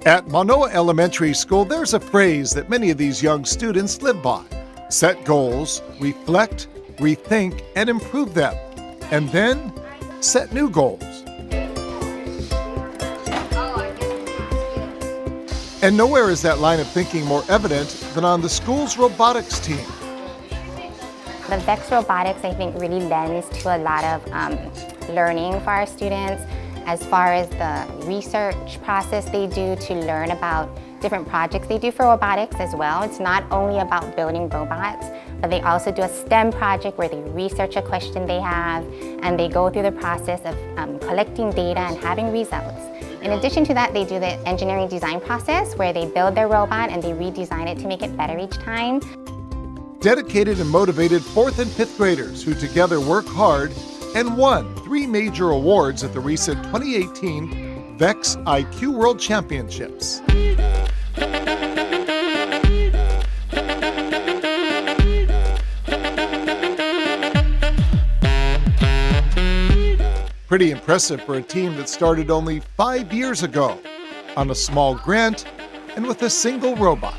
At Manoa Elementary School, there's a phrase that many of these young students live by. Set goals, reflect, rethink, and improve them. And then set new goals. And nowhere is that line of thinking more evident than on the school's robotics team. The VEX Robotics, I think, really lends to a lot of learning for our students as far as the research process they do to learn about different projects they do for robotics as well. It's not only about building robots, but they also do a STEM project where they research a question they have and they go through the process of collecting data and having results. In addition to that, they do the engineering design process where they build their robot and they redesign it to make it better each time. Dedicated and motivated 4th and 5th graders who together work hard and won 3 major awards at the recent 2018 VEX IQ World Championships. Pretty impressive for a team that started only 5 years ago on a small grant and with a single robot.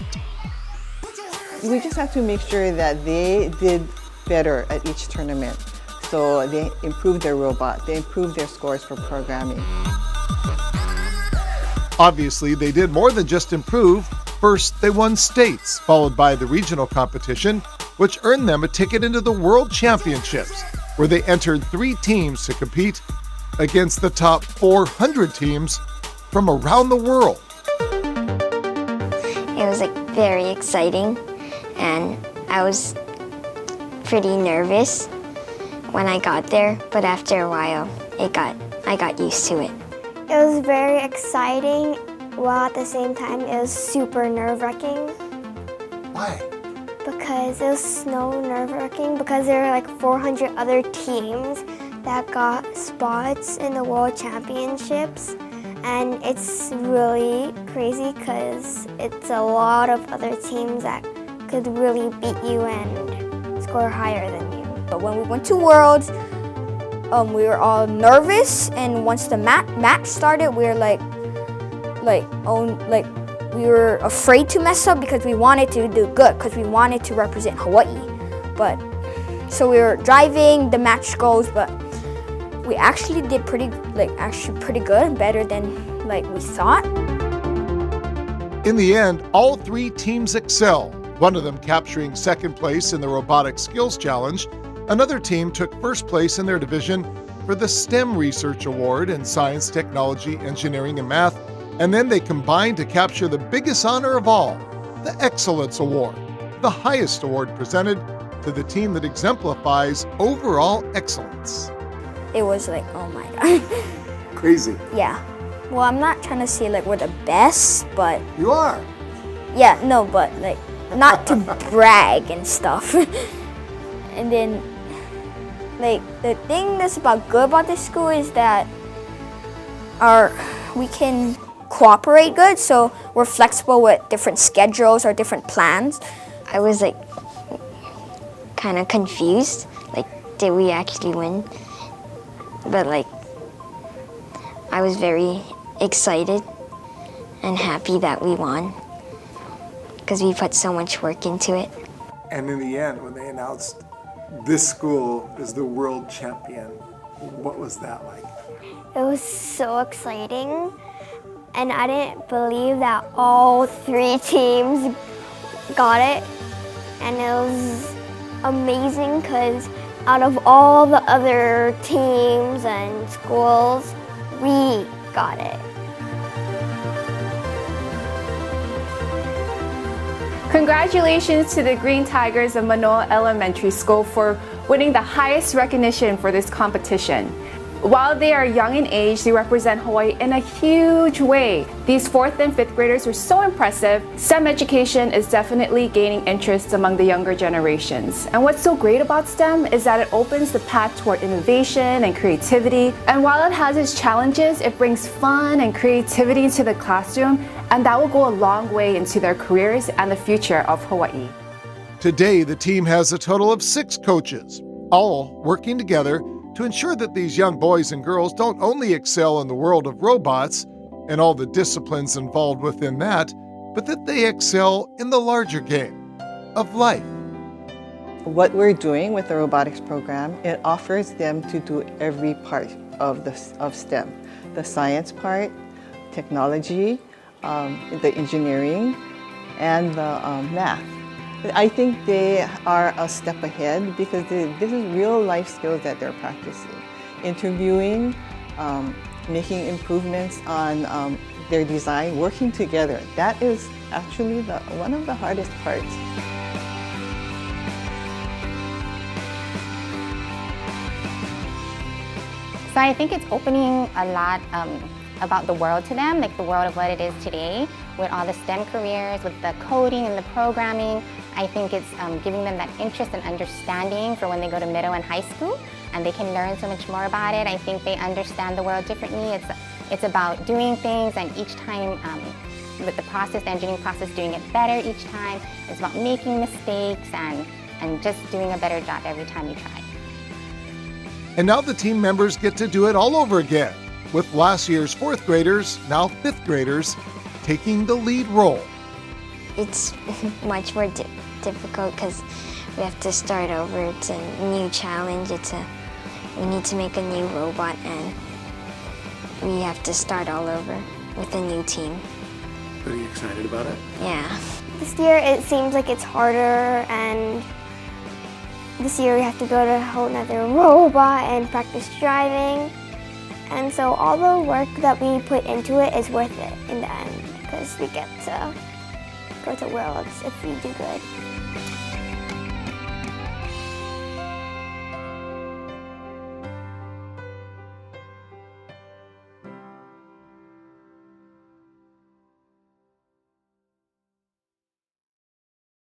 We just have to make sure that they did better at each tournament. So they improved their robot, they improved their scores for programming. Obviously, they did more than just improve. First, they won states, followed by the regional competition, which earned them a ticket into the World Championships, where they entered 3 teams to compete against the top 400 teams from around the world. It was very exciting, and I was pretty nervous when I got there, but after a while, I got used to it. It was very exciting, while at the same time it was super nerve-wracking. Why? Because it was so nerve-wracking because there were 400 other teams that got spots in the World Championships, and it's really crazy because it's a lot of other teams that could really beat you and score higher than you. But when we went to Worlds, we were all nervous, and once the match started, we were we were afraid to mess up because we wanted to do good, because we wanted to represent Hawaii. But so we were driving, the match goes, but we actually did pretty good, better than we thought. In the end, all 3 teams excel, one of them capturing 2nd place in the Robotic Skills Challenge. Another team took 1st place in their division for the STEM Research Award in Science, Technology, Engineering, and Math, and then they combined to capture the biggest honor of all, the Excellence Award, the highest award presented to the team that exemplifies overall excellence. It was oh my God. Crazy. Yeah. Well, I'm not trying to say we're the best, but... You are. Yeah, no, but not to brag and stuff. And then, the thing that's good about this school is that we can cooperate good, so we're flexible with different schedules or different plans. I was kind of confused, did we actually win? But I was very excited and happy that we won because we put so much work into it. And in the end, when they announced this school is the world champion, what was that like? It was so exciting, and I didn't believe that all 3 teams got it, and it was amazing because out of all the other teams and schools, we got it. Congratulations to the Green Tigers of Manoa Elementary School for winning the highest recognition for this competition. While they are young in age, they represent Hawaii in a huge way. These 4th and 5th graders were so impressive. STEM education is definitely gaining interest among the younger generations. And what's so great about STEM is that it opens the path toward innovation and creativity. And while it has its challenges, it brings fun and creativity into the classroom, and that will go a long way into their careers and the future of Hawaii. Today, the team has a total of 6 coaches, all working together to ensure that these young boys and girls don't only excel in the world of robots, and all the disciplines involved within that, but that they excel in the larger game of life. What we're doing with the robotics program, it offers them to do every part of STEM. The science part, technology, the engineering, and the math. I think they are a step ahead because this is real life skills that they're practicing. Interviewing, making improvements on their design, working together. That is actually one of the hardest parts. So I think it's opening a lot about the world to them, like the world of what it is today, with all the STEM careers, with the coding and the programming. I think it's giving them that interest and understanding for when they go to middle and high school, and they can learn so much more about it. I think they understand the world differently. It's about doing things, and each time with the process, the engineering process, doing it better each time. It's about making mistakes and just doing a better job every time you try. And now the team members get to do it all over again, with last year's 4th graders, now 5th graders, taking the lead role. It's much more difficult because we have to start over. It's a new challenge. We need to make a new robot, and we have to start all over with a new team. Are you excited about it? Yeah. This year it seems like it's harder, and this year we have to go to a whole nother robot and practice driving. And so all the work that we put into it is worth it in the end because we get to go to Worlds if we do good.